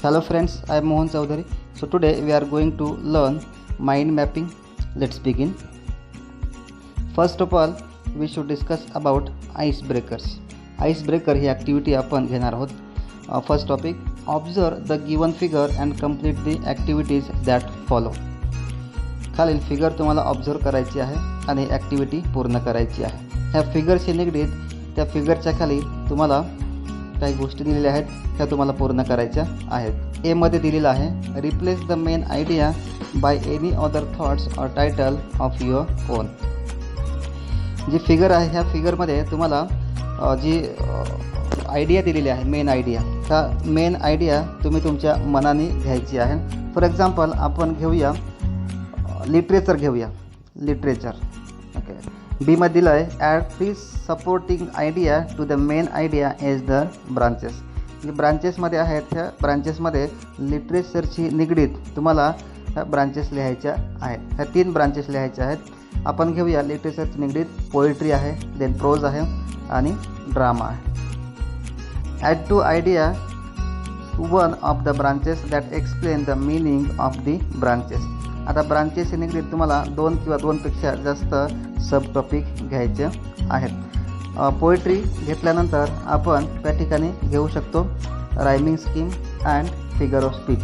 Hello friends, I am Mohan Chaudhary. So today we are going to learn mind mapping. Let's begin. First of all, we should discuss about icebreakers. Icebreaker he activity आपण घेणार आहोत. First topic, observe the given figure and complete the activities that follow. खालील figure तुम्हाला observe करायची आहे आणि activity पूर्ण करायची आहे. ह्या फिगरशी निगडीत त्या फिगरच्या खाली तुम्हाला काही गोष्टी दिलेल्या आहेत, त्या तुम्हाला पूर्ण करायच्या आहेत. ए मध्ये दिलेलं आहे, replace the main idea by any other thoughts or title of your own. जी फिगर आहे ह्या फिगरमध्ये तुम्हाला जी आयडिया दिलेली आहे, मेन आयडिया, त्या मेन आयडिया तुम्ही तुमच्या मनाने घ्यायची आहे. फॉर एक्झाम्पल आपण घेऊया लिटरेचर घेऊया. Literature okay. बी मध्ये दिलं आहे, add 3 supporting idea to the main idea as the branches. जे ब्रांचेसमध्ये आहेत ह्या ब्रांचेसमध्ये लिटरेचरशी निगडीत तुम्हाला ह्या ब्रांचेस लिहायच्या आहेत. ह्या 3 ब्रांचेस लिहायच्या आहेत. आपण घेऊया लिटरेचरशी निगडीत पोएट्री आहे, देन प्रोज आहे आणि ड्रामा आहे. Add 2 idea to one of the branches that explain the meaning of the branches. आता ब्रांचेसशी निगडीत तुम्हाला 2 किंवा 2पेक्षा जास्त सब टॉपिक घ्यायचे आहेत. पोएट्री घेतल्यानंतर आपण त्या ठिकाणी घेऊ शकतो rhyming scheme and figure of speech.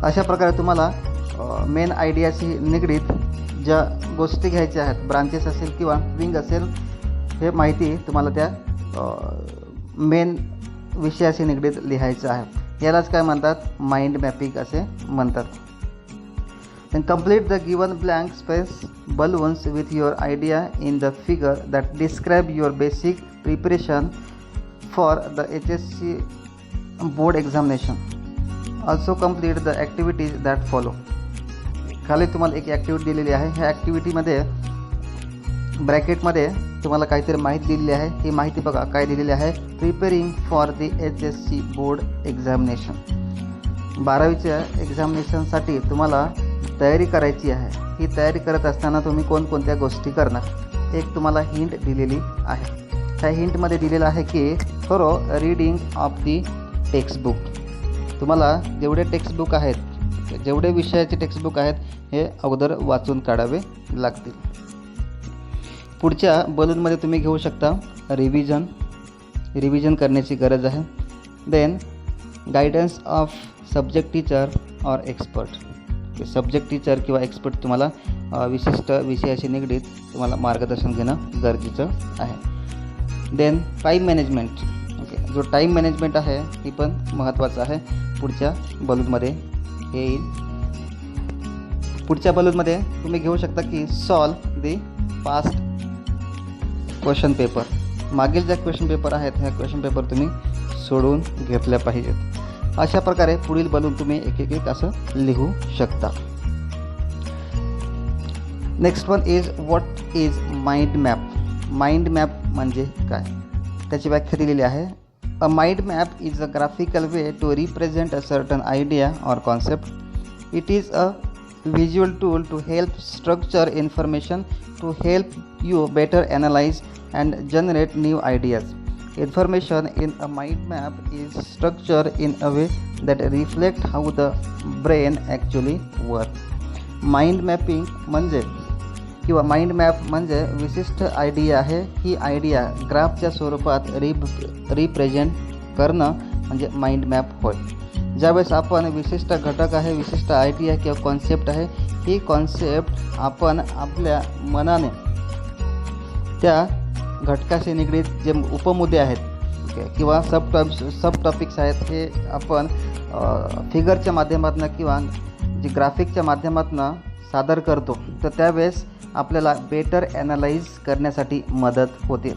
अशा प्रकारे तुम्हाला मेन आयडियाशी निगडीत ज्या गोष्टी घ्यायच्या आहेत, ब्रांचेस असेल किंवा विंग असेल, हे माहिती तुम्हाला त्या मेन विषयाशी निगडीत लिहायचं आहे. यालाच काय म्हणतात, माइंड मॅपिंग असे म्हणतात. Then complete the given blank space balloons with your idea in the figure that describe your basic preparation for the HSC board examination. Also complete the activities that follow. खाली तुम्हाला एक activity दिलेली आहे. ह्या ॲक्टिव्हिटीमध्ये ब्रॅकेटमध्ये तुम्हाला काहीतरी माहिती दिलेली आहे. ही माहिती बघा काय दिलेली आहे, preparing for the HSC board examination. 12वीच्या एक्झामिनेशनसाठी तुम्हाला तयारी करायची आहे. ही तयारी करत असताना तुम्ही कोणकोणत्या गोष्टी करणार, एक तुम्हाला हिंट दिलेली आहे. ह्या हिंटमध्ये दिलेलं आहे की थोरो रीडिंग ऑफ दी टेक्स्टबुक. तुम्हाला जेवढे टेक्स्टबुक आहेत, जेवढे विषयाचे टेक्स्टबुक आहेत, हे अगोदर वाचून काढावे लागतील. पुढच्या बलूनमध्ये तुम्ही घेऊ शकता रिव्हिजन करण्याची गरज आहे. Then guidance of subject teacher or expert. Subject teacher किंवा एक्सपर्ट तुम्हाला विशिष्ट विषयाशी निगडीत तुम्हाला मार्गदर्शन घेणं गरजेचं आहे. Then time management. ओके, जो टाईम मॅनेजमेंट आहे ही पण महत्त्वाचं आहे. पुढच्या बलूनमध्ये हे येईल. पुढच्या बलूनमध्ये तुम्ही घेऊ शकता की solve the past question paper. मागील ज्या क्वेश्चन पेपर आहेत ह्या क्वेश्चन पेपर तुम्ही सोडवून घेतल्या पाहिजेत. अशा प्रकारे पुढील बलून तुम्ही एक असं लिहू शकता. Next one is what is mind map. Mind map म्हणजे काय, त्याची व्याख्या दिलेली आहे. A mind map is a graphical way to represent a certain idea or concept. It is a visual tool to help structure information, to help you better analyze and generate new ideas. Information in a mind map is structured in a way that reflect how the brain actually works. Mind mapping म्हणजे किंवा mind map म्हणजे विशिष्ट idea आहे. ही idea ग्राफच्या स्वरूपात represent करणं म्हणजे mind map होय. ज्यावेळेस आपण विशिष्ट घटक आहे, विशिष्ट आयडिया किंवा कॉन्सेप्ट आहे, ही कॉन्सेप्ट आपण आपल्या मनाने त्या घटकाशी निगडीत जे उपमुद्दे आहेत किंवा सब टॉपिक्स आहेत, हे आपण फिगरच्या माध्यमातून किंवा जे ग्राफिकच्या माध्यमातून सादर करतो, तर त्यावेळेस आपल्याला बेटर ॲनालाइज करण्यासाठी मदत होते.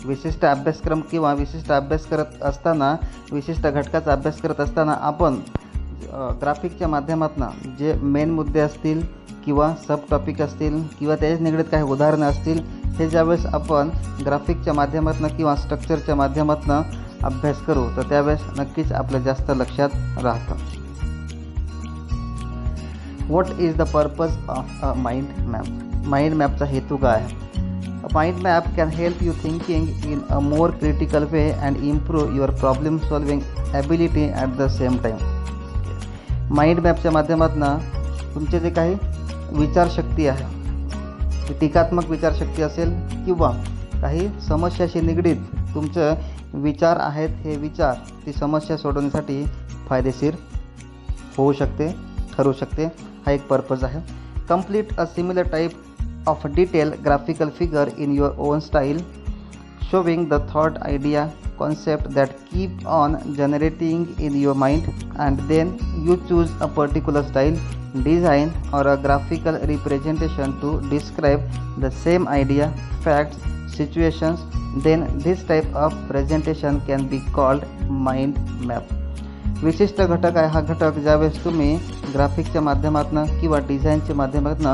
विशिष्ट अभ्यासक्रम किंवा विशिष्ट अभ्यास करत असताना, विशिष्ट घटकाचा अभ्यास करत असताना आपण ग्राफिकच्या माध्यमातून जे मेन मुद्दे असतील किंवा सब टॉपिक असतील किंवा त्याच्या निगडीत काही उदाहरणं असतील, हे ज्यावेळेस आपण ग्राफिकच्या माध्यमातून किंवा स्ट्रक्चरच्या माध्यमातून अभ्यास करू, तर त्यावेळेस नक्कीच आपल्या जास्त लक्षात राहतं. What is the purpose of a mind map. Mind मॅपचा हेतू काय आहे. A mind map can help you thinking in a more critical way and improve your problem solving ability at the same time. Mind मॅपच्या माध्यमातून तुमचे जे काही विचारशक्ती आहे, ती टीकात्मक विचारशक्ती असेल किंवा काही समस्याशी निगडीत तुमचं विचार आहेत, हे विचार ती समस्या सोडवण्यासाठी फायदेशीर होऊ शकते, ठरू शकते. हा एक पर्पज आहे. Complete a similar type of detailed graphical figure in your own style, showing the thought, idea, concept that keep on generating in your mind, and then you choose a particular style, design or a graphical representation to describe the same idea, facts, situations. Then this type of presentation can be called mind map. विशिष्ट घटक आहे हा घटक ज्यावेळेस तुम्ही ग्राफिकच्या माध्यमातून किंवा डिझाईनच्या माध्यमातून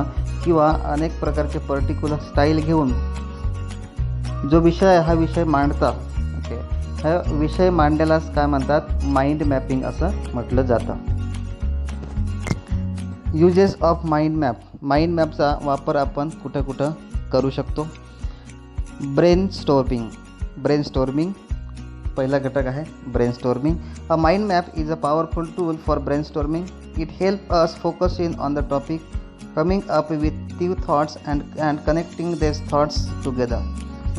किंवा अनेक प्रकारचे पर्टिक्युलर स्टाईल घेऊन जो विषय आहे हा विषय मांडता. ओके, हा विषय मांडण्यालाच काय म्हणतात, माइंड मॅपिंग असं म्हटलं जातं. Uses of mind map. Mind मॅपचा वापर आपण कुठं कुठं करू शकतो. ब्रेनस्टॉर्मिंग पहिला घटक आहे brainstorming. A mind map is a powerful tool for brainstorming. It help us focus in on the topic, coming up with new thoughts and connecting these thoughts together.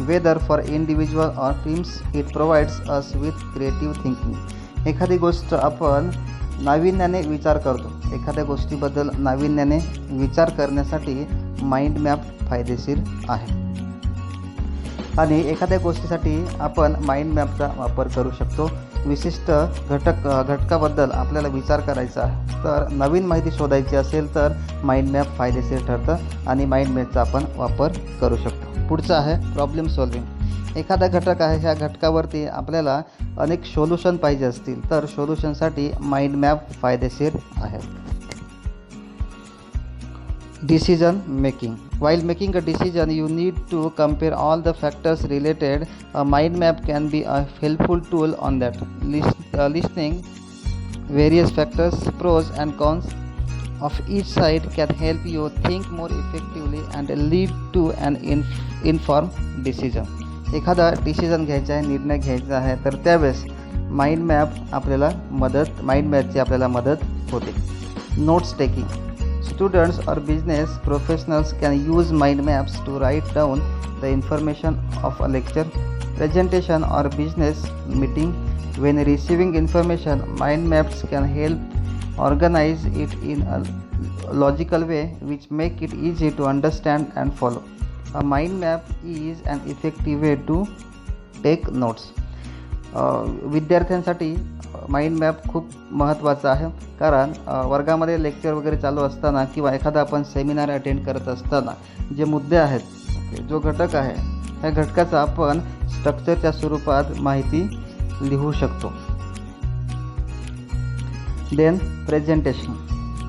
Whether for individual or teams, it provides us with creative thinking. एखादी गोष्ट आपण नाविन्याने विचार करतो, एखाद्या गोष्टीबद्दल नाविन्याने विचार करण्यासाठी mind map फायदेशीर आहे. आणि एखाद्या गोष्टीसाठी आपण माइंड मॅपचा वापर करू शकतो. विशिष्ट घटकाबद्दल आपल्याला विचार करायचा आहे, तर नवीन माहिती शोधायची असेल तर माइंड मॅप फायदेशीर ठरतं आणि माइंड मॅपचा आपण वापर करू शकतो. पुढचं आहे प्रॉब्लेम सॉल्विंग. एखादा घटक आहे, ह्या घटकावरती आपल्याला अनेक सोल्युशन पाहिजे असतील तर सोल्युशनसाठी माइंड मॅप फायदेशीर आहे. Decision making. While making a decision, you need to compare all the factors related. A mind map can be a helpful tool on that. Listing various factors, pros and cons of each side can help you think more effectively and lead to an informed decision. एखादा decision घ्यायचा आहे, निर्णय घ्यायचा आहे, तर त्यावेळेस mind मॅपची आपल्याला मदत होते. Notes taking. Students or business professionals can use mind maps to write down the information of a lecture, presentation or business meeting. When receiving information, mind maps can help organize it in a logical way which make it easy to understand and follow. A mind map is an effective way to take notes. विद्यार्थ्यांसाठी mind map खूप महत्त्वाचा आहे, कारण वर्गामध्ये lecture वगैरे चालू असताना किंवा एखादा आपण सेमिनार अटेंड करत असताना जे मुद्दे आहेत, जो घटक आहे, ह्या घटकाचा आपण स्ट्रक्चरच्या स्वरूपात माहिती लिहू शकतो. Then presentation.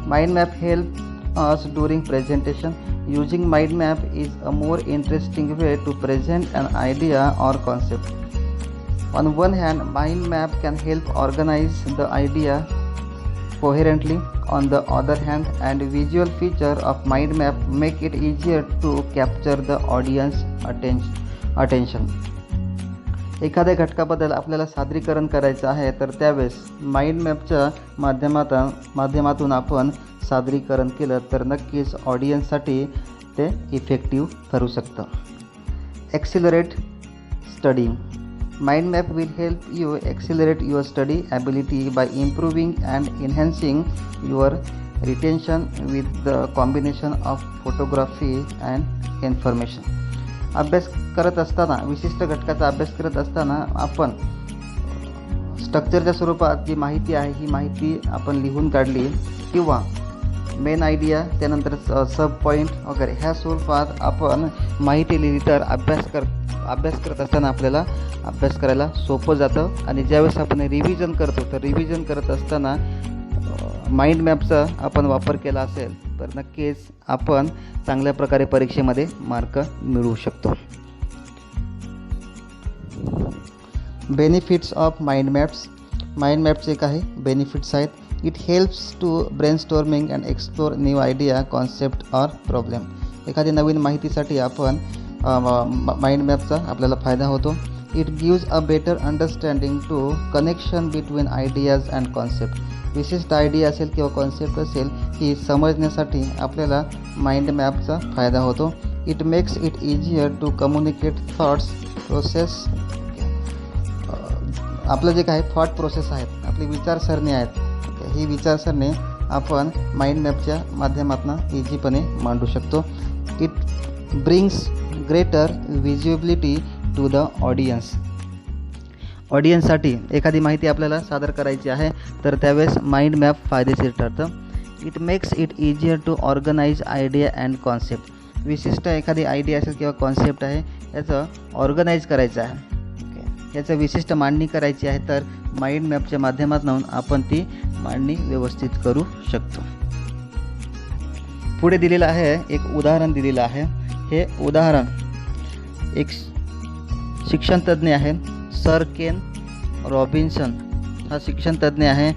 Mind map help us during presentation. Using mind map is a more interesting way to present an idea or concept. On one hand, mind map can help organize the idea coherently. On the other hand, and visual feature of mind map make it easier to capture the audience attention. एखाद्या घटकाबद्दल आपल्याला सादरीकरण करायचं आहे, तर त्यावेळेस mind मॅपच्या माध्यमातून आपण सादरीकरण केलं तर नक्कीच ऑडियन्ससाठी ते इफेक्टिव्ह ठरू शकतं. Accelerate studying. Mind map will help you accelerate your study ability by improving and enhancing your retention with the combination of photography and information. अभ्यास करत असताना, विशिष्ट घटकाचा अभ्यास करत असताना आपण स्ट्रक्चरच्या स्वरूपात जी माहिती आहे ही माहिती आपण लिहून काढली किंवा मेन आयडिया, त्यानंतर सब पॉईंट वगैरे ह्या स्वरूपात आपण माहिती लिहिली तर अभ्यास करत असताना आपल्याला अभ्यास करायला सोपं जातं. आणि ज्यावेळेस आपण रिव्हिजन करतो, तर रिव्हिजन करत असताना माइंड मॅपचा आपण वापर केला असेल तर नक्कीच आपण चांगल्या प्रकारे परीक्षेमध्ये मार्क मिळवू शकतो. Benefits of mind maps. Mind मॅपचे काही बेनिफिट्स आहेत. It helps to brainstorming and explore new idea, concept or problem. एखादी नवीन माहितीसाठी आपण माइंड मॅपचा आपल्याला फायदा होतो. It gives a better understanding to connection between ideas and concept. विशिष्ट आयडिया असेल किंवा कॉन्सेप्ट असेल ही समजण्यासाठी आपल्याला माइंड मॅपचा फायदा होतो. It makes it easier to communicate thoughts process. आपलं जे काही थॉट प्रोसेस आहेत, आपली विचारसरणी आहेत, ही विचारसरणी आपण माइंड मॅपच्या माध्यमातून इझीपणे मांडू शकतो. It brings greater visibility to the audience. ऑडियन्ससाठी एखादी माहिती आपल्याला सादर करायची आहे तर त्यावेळेस माइंड मॅप फायदेशीर ठरतं. It makes it easier to organise idea and concept. विशिष्ट एखादी आयडिया असेल किंवा कॉन्सेप्ट आहे याचं ऑर्गनाईज करायचं आहे, याचं विशिष्ट मांडणी करायची आहे तर माइंड मॅपच्या माध्यमातून आपण ती मांडणी व्यवस्थित करू शकतो. पुढे दिलेलं आहे एक उदाहरण दिलेलं आहे. हे उदाहरण एक शिक्षणतज्ञ आहे, सर केन रॉबिन्सन हा शिक्षणतज्ञ आहे.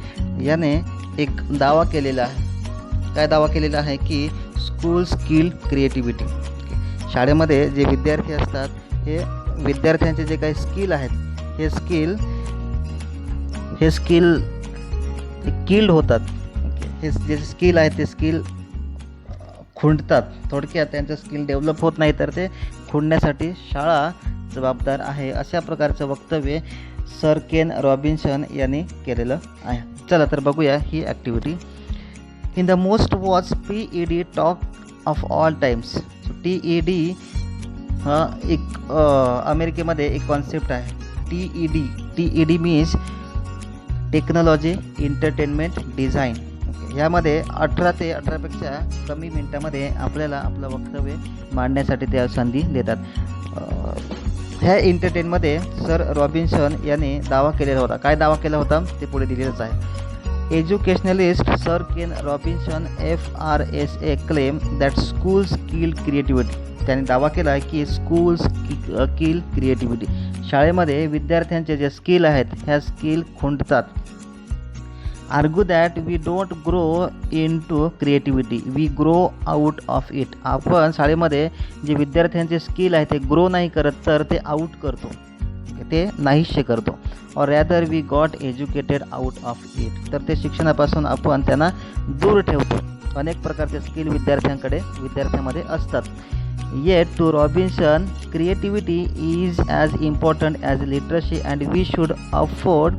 याने एक दावा केलेला आहे. काय दावा केलेला आहे की स्कूल स्किल क्रिएटिव्हिटी. शाळेमध्ये जे विद्यार्थी असतात हे विद्यार्थ्यांचे जे काही स्किल आहेत हे स्किल किल्ड होतात. हे जे स्किल आहेत ते स्किल खुंटतात. थोडक्यात त्यांचं स्किल डेव्हलप होत नाही तर ते खुंडण्यासाठी शाळा जबाबदार आहे. अशा प्रकारचं वक्तव्य सर केन रॉबिन्सन यांनी केलेलं आहे. चला तर बघूया ही activity. In the most watch PED talk of all times. TED हा एक अमेरिकेमध्ये एक कॉन्सेप्ट आहे. TED means technology entertainment design. यामध्ये 18 ते 18पेक्षा कमी मिनटामध्ये आपल्याला आपलं वक्तव्य मांडण्यासाठी ते संधी देतात. ह्या एंटरटेनमध्ये सर रॉबिन्सन यांनी दावा केलेला होता. काय दावा केला होता ते पुढे दिलेलंच आहे. Educationalist sir Ken Robinson FRSA claim that schools kill creativity. त्यांनी दावा केला की स्कूल्स किल क्रिएटिव्हिटी. शाळेमध्ये विद्यार्थ्यांचे जे स्किल आहेत ह्या स्किल खुंटतात. Argue that we don't grow into creativity, we grow out of it. आपण शाळेमध्ये जे विद्यार्थ्यांचे स्किल आहे ते ग्रो नाही करत तर ते आउट करतो, ते नाहीसे करतो. Or rather we got educated out of it. तर ते शिक्षणापासून आपण त्यांना दूर ठेवतो. अनेक प्रकारचे स्किल विद्यार्थ्यांमध्ये असतात. Yet to Robinson, creativity is as important as literacy and we should afford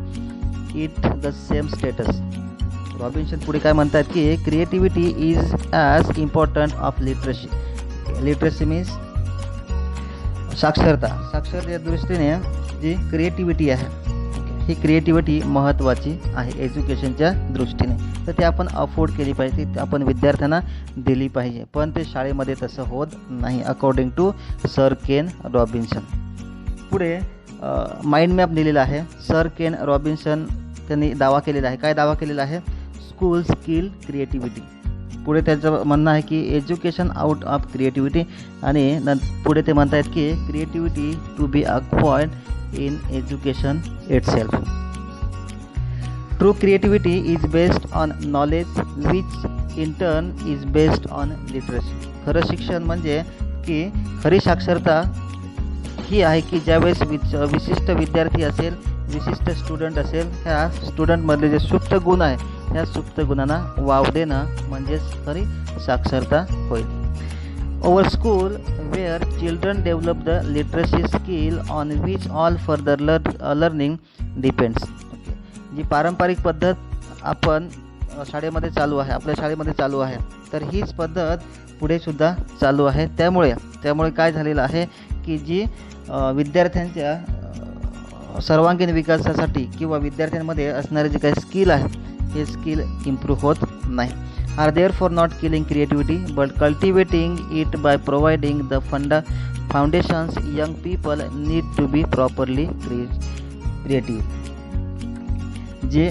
it the same status. Robinson पुढे काय म्हणतात की creativity is as important of literacy. Literacy means साक्षरता. साक्षरतेच्या दृष्टीने जी क्रिएटिव्हिटी आहे ही क्रिएटिव्हिटी महत्त्वाची आहे एज्युकेशनच्या दृष्टीने. तर ते आपण अफोर्ड केली पाहिजे, ती आपण विद्यार्थ्यांना दिली पाहिजे. पण ते शाळेमध्ये तसं होत नाही according to sir Ken Robinson. पुढे माइंड मॅप दिलेला आहे. सर केन रॉबिन्सन त्यांनी दावा केलेला आहे. काय दावा केलेला आहे? School skill creativity. पुढे त्यांचं म्हणणं आहे की एज्युकेशन आउट ऑफ क्रिएटिव्हिटी आणि पुढे ते म्हणत आहेत की creativity to be acquired in education itself. True creativity is based on knowledge which in turn is based on literacy. खरं शिक्षण म्हणजे की खरी साक्षरता ही आहे की ज्यावेळेस विशिष्ट विद्यार्थी असेल, विशिष्ट स्टुडंट असेल, ह्या स्टुडंटमधले जे सुप्त गुण आहे ह्या सुप्त गुणांना वाव देणं म्हणजेच खरी साक्षरता होईल. Our school where children develop the literacy skill on which all further learning depends. जी पारंपरिक पद्धत आपण शाळेमध्ये चालू आहे, आपल्या शाळेमध्ये चालू आहे, तर हीच पद्धत पुढे सुद्धा चालू आहे. त्यामुळे काय झालेलं आहे की जी विद्यार्थ्यांच्या सर्वांगीण विकासासाठी किंवा विद्यार्थ्यांमध्ये असणारे जे काही स्किल आहे हे स्किल इम्प्रूव्ह होत नाही. Are therefore not killing creativity but cultivating it by providing the foundations young people need to be properly creative. जे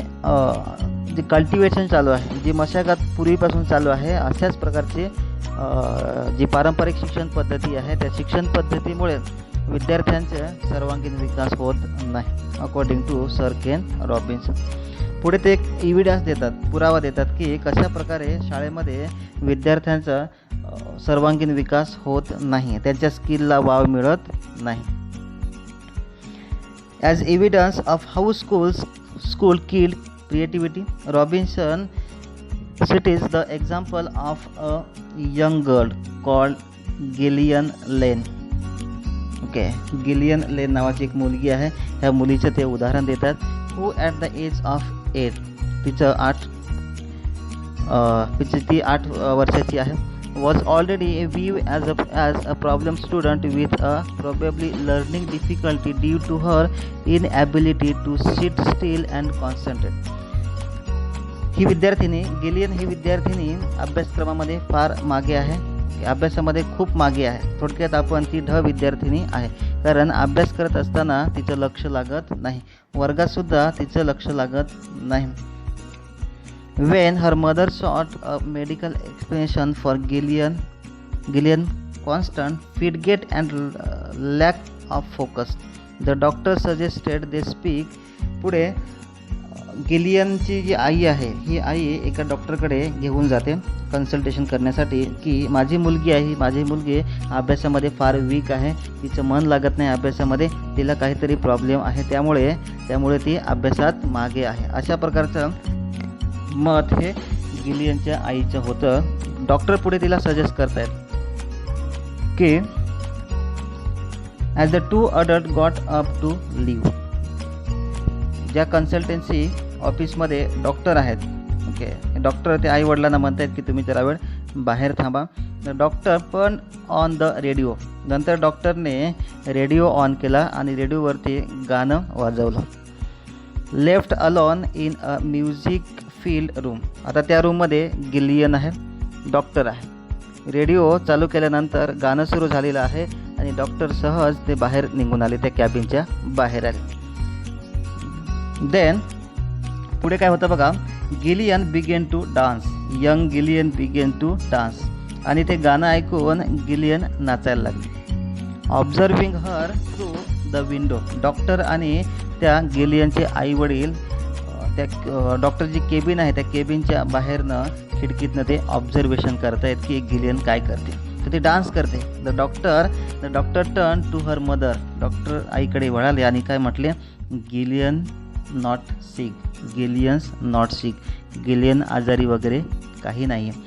कल्टिवेशन चालू आहे, जी मशागत पूर्वीपासून चालू आहे, अशाच प्रकारचे जी पारंपरिक शिक्षण पद्धती आहे त्या शिक्षण पद्धतीमुळे विद्यार्थ्यांचा सर्वांगीण विकास होत नाही according to sir Ken Robinson. पुढे ते एक एव्हिडन्स देतात, पुरावा देतात की कशा प्रकारे शाळेमध्ये विद्यार्थ्यांचा सर्वांगीण विकास होत नाही, त्यांच्या स्किलला वाव मिळत नाही. As evidence of how school killed creativity, Robinson cites the example of a young girl called Gillian Lane. Okay, Gillian Lane नावाची एक मुलगी आहे. ह्या मुलीचं ते उदाहरण देतात. Who at the age of 8, ती 8 वर्षाची आहे, was already viewed as a problem student with a probably learning difficulty due to her inability to sit still and concentrate. ही विद्यार्थिनी गिलियन ही विद्यार्थिनी अभ्यासक्रमामध्ये फार मागे आहे, अभ्यासामध्ये खूप मागे आहे. थोडक्यात आपण ती विद्यार्थिनी आहे, कारण अभ्यास करत असताना तिचं लक्ष लागत नाही, वर्गातसुद्धा तिचं लक्ष लागत नाही. When her mother sought a medical explanation for Gillian constant fatigue and lack of focus, the doctor suggested they speak. पुढे गिलियनची जी आई आहे, ही आई एका डॉक्टरकडे घेऊन जाते कन्सल्टेशन करण्यासाठी की माझी मुलगी अभ्यासामध्ये फार वीक आहे, तिचं मन लागत नाही अभ्यासामध्ये, तिला काहीतरी प्रॉब्लेम आहे, त्यामुळे ती अभ्यासात मागे आहे. अशा प्रकारचं मत हे गिलियनच्या आईचं होतं. डॉक्टर पुढे तिला सजेस्ट करतायत की as the 2 adults got up to live. ज्या कन्सल्टन्सी ऑफिसमध्ये डॉक्टर आहेत, ओके, डॉक्टर ते आई वडिलांना म्हणतात की तुम्ही जरा वेळ बाहेर थांबा. डॉक्टर पण ऑन द रेडिओ, नंतर डॉक्टरने रेडिओ ऑन केला आणि रेडिओवरती गाणं वाजवलं. Left alone in a music field room. आता त्या रूममध्ये गिलियन आहे, डॉक्टर आहे. रेडिओ चालू केल्यानंतर गाणं सुरू झालेलं आहे आणि डॉक्टर सहज ते बाहेर निघून आले, त्या कॅबिनच्या बाहेर आले. देन पुढे काय होतं बघा, Gillian begin to dance. Young Gillian begin to dance. आणि ते गाणं ऐकून गिलियन नाचायला लागली. Observing her through the window. Doctor आणि त्या गिलियनचे आई वडील त्या डॉक्टरची केबिन आहे, त्या केबिनच्या बाहेरनं खिडकीतनं ते ऑब्झर्वेशन करतायत की गिलियन काय करते. तर ते डान्स करते. The doctor turn to her mother. Doctor आईकडे वळाले आणि काय म्हटले, Gillian not sick, Gillian's not sick, Gillian आजारी वगैरे काही नाही आहे.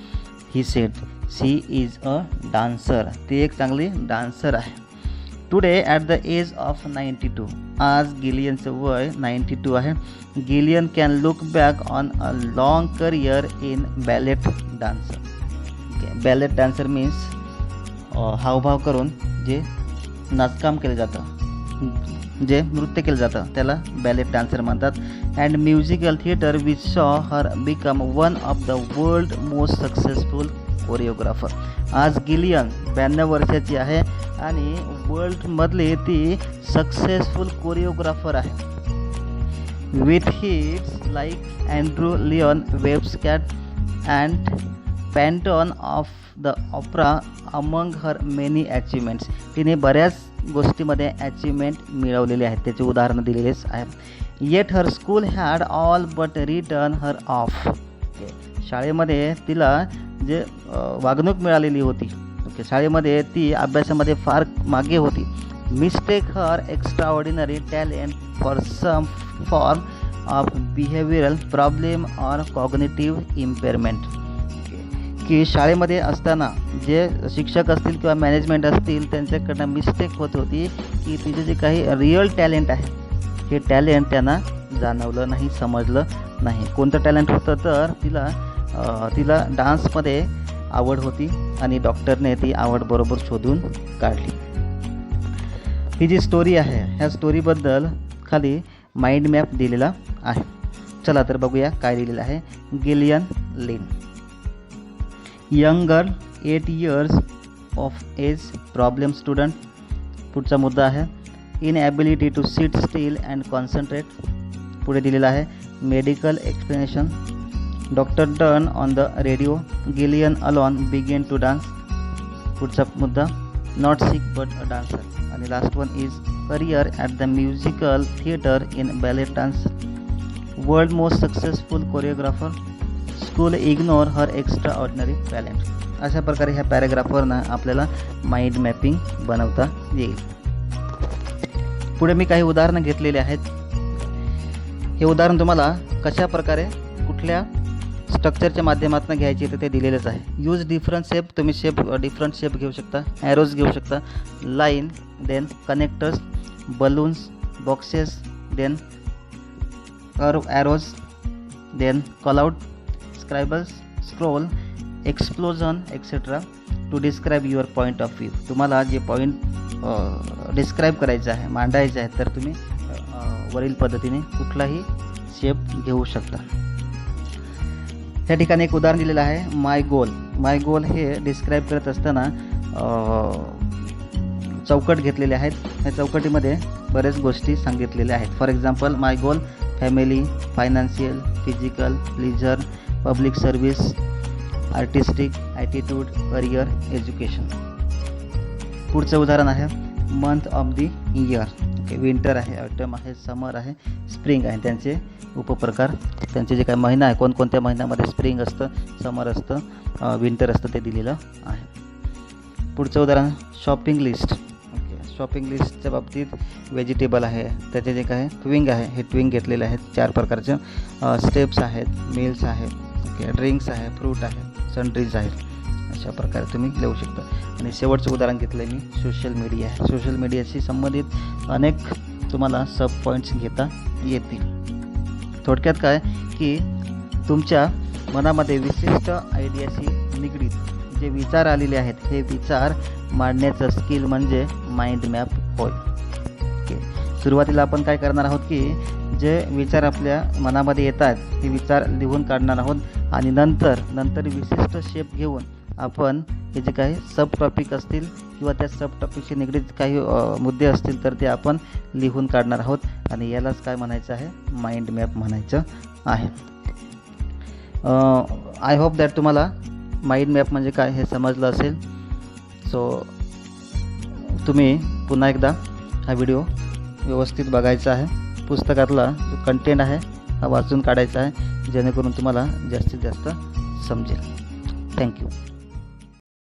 He said she is a dancer. ती एक चांगली डान्सर आहे. Today at the age of 92. आज गिलियनचं वय 92 आहे. Gillian can look back on a long career in ballet dancer. Okay, ballet dancer means हावभाव करून जे नाचकाम केलं जातं, जे नृत्य केलं जातं त्याला बॅलेट डान्सर म्हणतात. And musical theatre which saw her become one of the world most successful choreographer. आज गिलियन 92 वर्षाची आहे आणि वर्ल्डमधली ती सक्सेसफुल कोरिओग्राफर आहे. With hits like Andrew Leon, Webber's cat and phantom of the opera among her many achievements. तिने बऱ्याच गोष्टीमध्ये अचिव्हमेंट मिळवलेले आहेत, त्याचे उदाहरणं दिलेलेच आहेत. Eight her school had all but return her of. Okay, शाळेमध्ये तिला जे वागणूक मिळालेली होती, ओके, शाळेमध्ये ती अभ्यासामध्ये फार मागे होती. Mistake her extraordinary talent for some form of behavioural problem or cognitive impairment. की शाळेमध्ये असताना जे शिक्षक असतील किंवा मॅनेजमेंट असतील त्यांच्याकडनं मिस्टेक होत होती की तिचे जे काही रिअल टॅलेंट आहे हे टॅलेंट त्यांना जाणवलं नाही, समजलं नाही. कोणतं टॅलेंट होतं तर तिला डान्समध्ये आवड होती आणि डॉक्टरने ती आवड बरोबर शोधून काढली. ही जी स्टोरी आहे ह्या स्टोरीबद्दल खाली माइंड मॅप दिलेला आहे. चला तर बघूया काय दिलेलं आहे. Gillian Lane. Young girl 8 years of age, problem student. पुढचा मुद्दा आहे inability to sit still and concentrate. पुढे दिलेला आहे medical explanation. Doctor turn on the radio. Gillian alone begin to dance. पुढचा मुद्दा not sick but a dancer. आणि last one is career at the musical theatre in ballet dance. World most successful choreographer. School ignore her extraordinary talent. अशा प्रकारे ह्या पॅराग्राफवरनं आपल्याला mind mapping बनवता येईल. पुढे मी काही उदाहरणं घेतलेली आहेत. हे उदाहरण तुम्हाला कशा प्रकारे कुठल्या स्ट्रक्चरच्या माध्यमातून घ्यायची तर ते दिलेलंच आहे. Use different shape. तुम्ही डिफरंट शेप घेऊ शकता, ॲरोज घेऊ शकता, line, then connectors, balloons, boxes, then curve arrows, then callout, scribbles, scroll, explosion etcetera to describe your point of view. तुम्हाला जे पॉईंट डिस्क्राईब करायचं आहे, मांडायचं आहे, तर तुम्ही वरील पद्धतीने कुठलाही शेप घेऊ शकता. त्या ठिकाणी एक उदाहरण दिलेलं आहे, माय गोल. माय गोल हे डिस्क्राईब करत असताना चौकट घेतलेले आहेत. या चौकटीमध्ये बरेच गोष्टी सांगितलेल्या आहेत. For example, my goal family, financial, physical, लिजर, public service, artistic, attitude, career, education. पुढचं उदाहरण आहे, month of the year. Okay, winter आहे, ऑटम आहे, समर आहे, स्प्रिंग आहे. त्यांचे उपप्रकार, त्यांचे जे काही महिना आहे, कोणकोणत्या महिन्यामध्ये स्प्रिंग असतं, समर असतं, विंटर असतं, ते दिलेलं आहे. पुढचं उदाहरण, शॉपिंग लिस्ट. ओके, शॉपिंग लिस्टच्या बाबतीत व्हेजिटेबल आहे, त्याचे जे काय ट्विंग आहे, हे ट्विंग घेतलेले आहेत 4 प्रकारचे. स्टेप्स आहेत, मील्स आहेत, ओके, ड्रिंक्स आहे, फ्रूट आहे, सनट्रीज आहेत. अशा प्रकारे तुम्ही लिहू शकता. आणि शेवटचं उदाहरण घेतलं आहे मी, सोशल मीडिया आहे. सोशल मीडियाशी संबंधित अनेक तुम्हाला सब पॉईंट्स घेता येतील. थोडक्यात काय की तुमच्या मनामध्ये विशिष्ट आयडियाशी निगडीत जे विचार आलेले आहेत, हे विचार मांडण्याचं स्किल म्हणजे माइंड मॅप होय. ओके, सुरुवातीला आपण काय करणार आहोत की जे विचार आपल्या मनामध्ये येतात ते विचार लिहून काढणार आहोत. आणि नंतर विशिष्ट शेप घेऊन आपण हे जे काही सब टॉपिक असतील किंवा त्या सब टॉपिकशी निगडीत काही मुद्दे असतील तर ते आपण लिहून काढणार आहोत. आणि यालाच काय म्हणायचं आहे, माइंड मॅप म्हणायचं आहे. आय होप दॅट तुम्हाला माइंड मॅप म्हणजे काय हे समजलं असेल. सो तुम्ही पुन्हा एकदा हा व्हिडिओ व्यवस्थित बघायचा आहे. पुस्तकातला जो कंटेंट आहे हा वाचून काढायचा आहे, जेणेकरून तुम्हाला जास्तीत जास्त समजेल. थँक्यू.